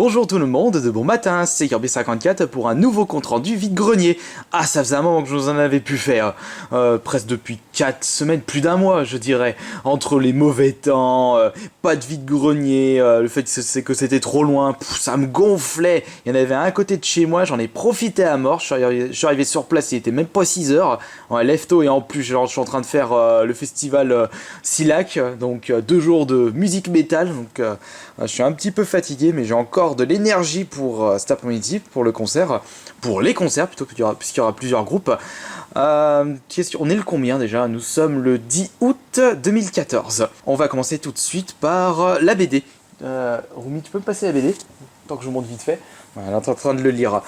Bonjour tout le monde, de bon matin, c'est Kirby54 pour un nouveau compte rendu vide-grenier. Ah, ça faisait un moment que je vous en avais pu faire, presque depuis 4 semaines, plus d'un mois je dirais, entre les mauvais temps, pas de vide-grenier, le fait que c'était trop loin, ça me gonflait. Il y en avait un à côté de chez moi, j'en ai profité à mort, je suis arrivé sur place, il était même pas 6 heures, lève tôt et en plus je suis en train de faire le festival Silac, donc 2 jours de musique métal, donc je suis un petit peu fatigué mais j'ai encore de l'énergie pour cet après-midi, pour le concert, pour les concerts plutôt, puisqu'il y aura plusieurs groupes. On est le combien déjà? Nous sommes le 10 août 2014. On va commencer tout de suite par la BD. Roumi, tu peux me passer la BD? Tant que je vous montre vite fait. Voilà, elle est en train de le lire.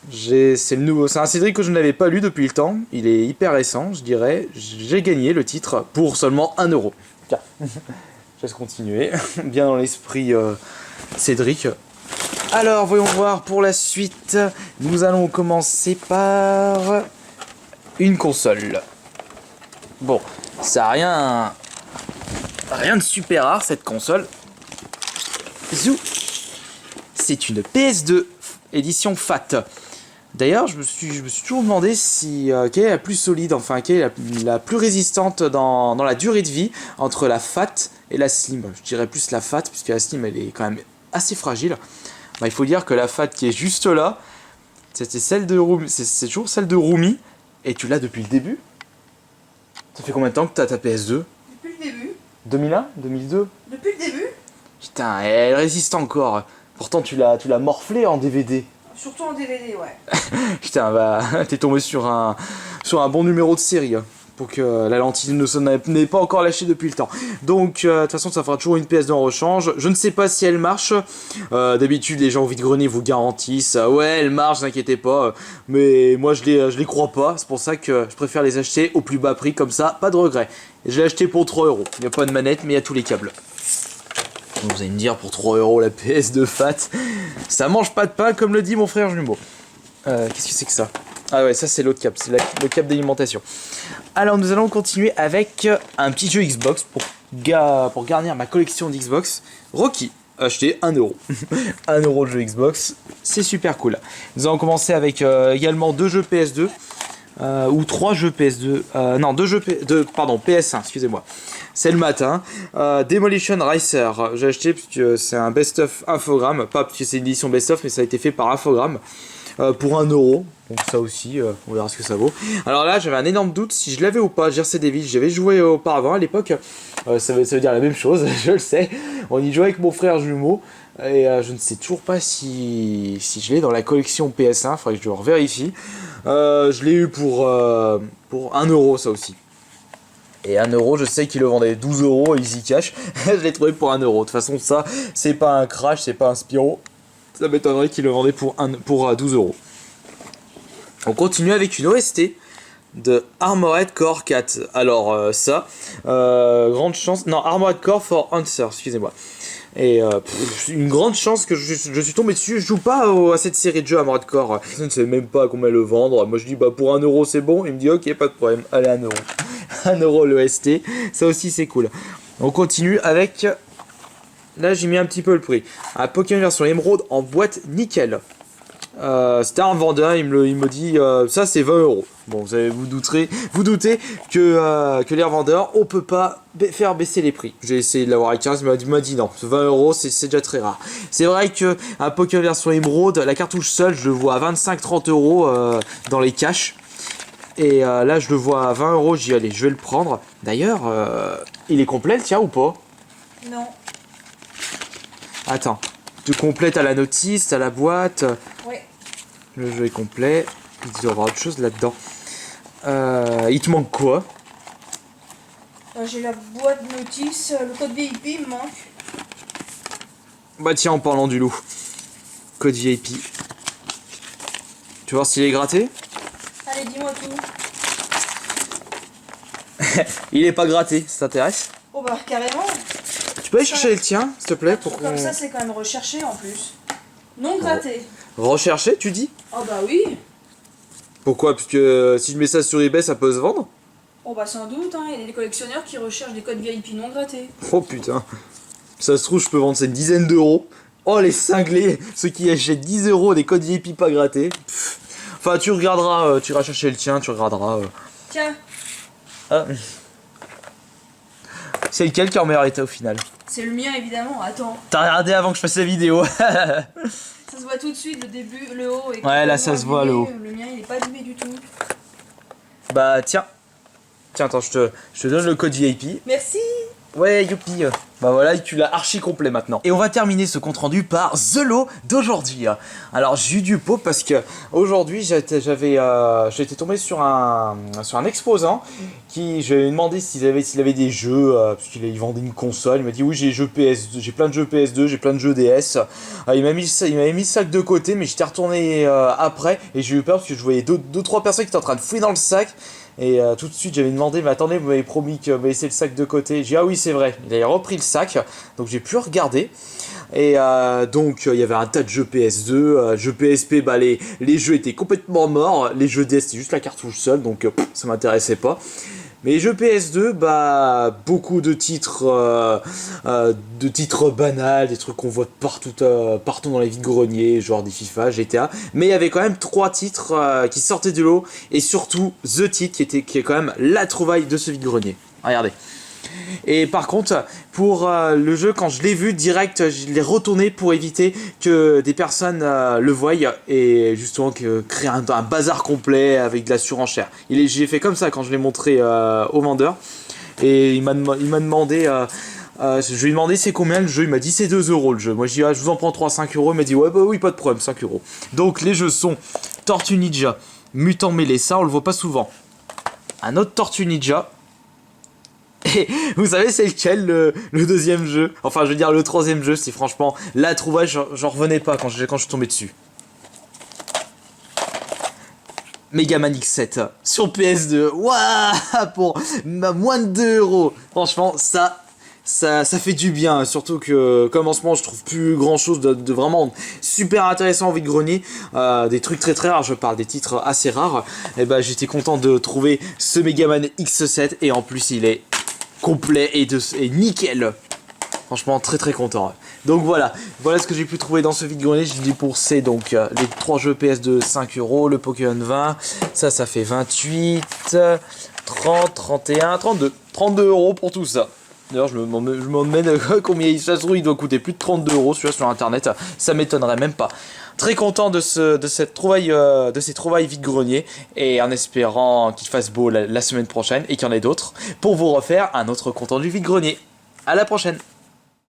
C'est un Cédric que je n'avais pas lu depuis le temps. Il est hyper récent, je dirais. J'ai gagné le titre pour seulement 1€. Tiens, je laisse continuer. Bien dans l'esprit Cédric. Alors, voyons voir pour la suite. Nous allons commencer par une console. Bon, ça a rien de super rare cette console. Zou. C'est une PS2 édition FAT. D'ailleurs, je me suis toujours demandé si quelle est la plus solide, enfin quelle est la plus résistante dans la durée de vie entre la FAT et la Slim. Je dirais plus la FAT puisque la Slim elle est quand même assez fragile. Il faut dire que la FAT qui est juste là, c'était celle de Roumi, c'est toujours celle de Roumi, et tu l'as depuis le début. Ça fait combien de temps que tu as ta PS2? Depuis le début. 2001? 2002? Depuis le début. Putain, elle résiste encore. Pourtant tu l'as morflé en DVD. Surtout en DVD, ouais. Putain, bah, t'es tombé sur un bon numéro de série. Pour que la lentille n'ait pas encore lâché depuis le temps. Donc, de toute façon, ça fera toujours une PS2 en rechange. Je ne sais pas si elle marche. D'habitude, les gens au vide-grenier vous garantissent. Ouais, elle marche, ne inquiétez pas. Mais moi, je les crois pas. C'est pour ça que je préfère les acheter au plus bas prix. Comme ça, pas de regret. Et je l'ai acheté pour 3€. Il n'y a pas de manette, mais il y a tous les câbles. Vous allez me dire, pour 3€ la PS2 FAT, ça mange pas de pain, comme le dit mon frère jumeau. Qu'est-ce que c'est que ça? Ah ouais, ça c'est l'autre câble, c'est le câble d'alimentation. Alors nous allons continuer avec un petit jeu Xbox pour garnir ma collection d'Xbox. Rocky, acheté 1€. 1€ de jeu Xbox, c'est super cool. Nous allons commencer avec également 2 jeux PS2. Ou 3 jeux PS2. Non, 2 jeux PS1, excusez-moi. C'est le matin. Demolition Racer, j'ai acheté parce que c'est un best-of infogramme. Pas parce que c'est une édition best-of, mais ça a été fait par infogramme. Pour 1€. Donc ça aussi, on verra ce que ça vaut. Alors là, j'avais un énorme doute si je l'avais ou pas. Jersey Devil, j'avais joué auparavant à l'époque. Ça veut dire la même chose, je le sais. On y jouait avec mon frère jumeau. Et je ne sais toujours pas si je l'ai dans la collection PS1. Faudrait que je le revérifie. Je l'ai eu pour 1€, ça aussi. Et 1€, je sais qu'il le vendait 12€ Easy Cash. Je l'ai trouvé pour 1€. De toute façon, ça, c'est pas un crash, c'est pas un Spyro. Ça m'étonnerait qu'il le vendait pour 12€. On continue avec une OST de Armored Core 4. Alors grande chance... Non, Armored Core for Answer, excusez-moi. Et une grande chance que je suis tombé dessus. Je joue pas à cette série de jeux Armored Core. Je ne sais même pas combien le vendre. Moi je dis pour 1€ c'est bon. Il me dit ok, pas de problème. Allez, 1€. 1€ l'OST. Ça aussi c'est cool. On continue avec... Là j'ai mis un petit peu le prix. Un Pokémon version émeraude en boîte nickel. C'était un vendeur, il me dit ça c'est 20€. Bon, vous doutez que les revendeurs, on peut pas faire baisser les prix. J'ai essayé de l'avoir à 15, il m'a dit non, 20€, c'est déjà très rare. C'est vrai que un Pokémon version émeraude, la cartouche seule, je le vois à 25-30€ dans les caches. Et là, je le vois à 20€, j'y allais, je vais le prendre. D'ailleurs, il est complet le tien ou pas? Non. Attends, tu complètes à la notice, à la boîte. Oui. Le jeu est complet. Il doit y avoir autre chose là-dedans. Il te manque quoi? J'ai la boîte notice, le code VIP il me manque. Bah tiens, en parlant du loup. Code VIP. Tu veux voir s'il est gratté? Allez, dis-moi tout. Il est pas gratté, ça t'intéresse? Oh bah carrément. Tu peux aller chercher le tien, s'il te plaît, pour Comme ça c'est quand même recherché en plus. Non gratté. Rechercher, tu dis? Oh bah oui. Pourquoi? Parce que si je mets ça sur eBay, ça peut se vendre? Oh bah sans doute, hein. Il y a des collectionneurs qui recherchent des codes VIP non grattés. Oh putain. Ça se trouve, je peux vendre ça une dizaine d'euros. Oh les cinglés, ceux qui achètent 10 € des codes VIP pas grattés. Pff. Enfin tu regarderas, tu iras chercher le tien, tu regarderas. Tiens, Ah. C'est lequel qui est en meilleur état au final? c'est le mien évidemment, attends. T'as regardé avant que je fasse la vidéo. Ça se voit tout de suite, le début, le haut. Et Ouais, là, ça se voit, le haut. Le mien il est pas abîmé du tout. Bah tiens. Tiens, attends, je te donne le code VIP. Merci. Ouais, youpi. Bah voilà, tu l'as archi complet maintenant. Et on va terminer ce compte rendu par The Lot d'aujourd'hui. Alors j'ai eu du pot parce que aujourd'hui j'étais tombé sur un exposant qui, je lui ai demandé s'il avait des jeux, parce qu'il vendait une console. Il m'a dit oui, j'ai plein de jeux PS2, j'ai plein de jeux DS. Il m'avait mis le sac de côté, mais j'étais retourné après et j'ai eu peur parce que je voyais deux trois personnes qui étaient en train de fouiller dans le sac. Et tout de suite j'avais demandé, mais attendez, vous m'avez promis que vous m'avez laissé le sac de côté. J'ai dit ah oui c'est vrai, il avait repris le sac, donc j'ai pu regarder. Et donc il y avait un tas de jeux PS2, jeux PSP, bah les jeux étaient complètement morts, les jeux DS c'était juste la cartouche seule, donc ça m'intéressait pas. Mais les jeux PS2, bah beaucoup de titres banals, des trucs qu'on voit partout dans les vides-greniers, genre des FIFA, GTA. Mais il y avait quand même 3 titres qui sortaient du lot, et surtout The titre qui est quand même la trouvaille de ce vide-grenier. Regardez. Et par contre, pour le jeu, quand je l'ai vu direct, je l'ai retourné pour éviter que des personnes le voient et justement créer un bazar complet avec de la surenchère. J'ai fait comme ça quand je l'ai montré au vendeur et il m'a demandé. Je lui ai demandé c'est combien le jeu, il m'a dit c'est 2 € le jeu. Moi je dis je vous en prends 3-5 €, il m'a dit ouais bah oui pas de problème, 5 €. Donc les jeux sont Tortue Ninja, Mutant Mêlé, ça on le voit pas souvent. Un autre Tortue Ninja. Et vous savez c'est lequel le deuxième jeu? Enfin je veux dire le troisième jeu, c'est franchement la trouvaille, j'en revenais pas quand je suis tombé dessus. Mega Man X7 sur PS2, waouh, pour moins de 2 €. Franchement ça fait du bien, surtout que comme en ce moment je trouve plus grand chose de vraiment super intéressant en vide-grenier, des trucs très très rares, je parle des titres assez rares, et bah j'étais content de trouver ce Mega Man X7 et en plus il est complet et nickel. Franchement très très content. Donc voilà ce que j'ai pu trouver dans ce vide-grenier. J'ai dépensé donc les 3 jeux PS2 5 €, le Pokémon 20, ça fait 28, 30, 31, 32 € pour tout ça. D'ailleurs je me demande combien ça se trouve, il doit coûter plus de 32 € celui-là sur internet, ça m'étonnerait même pas. Très content de ces trouvailles vide-grenier et en espérant qu'il fasse beau la semaine prochaine et qu'il y en ait d'autres pour vous refaire un autre compte rendu vide-grenier. À la prochaine.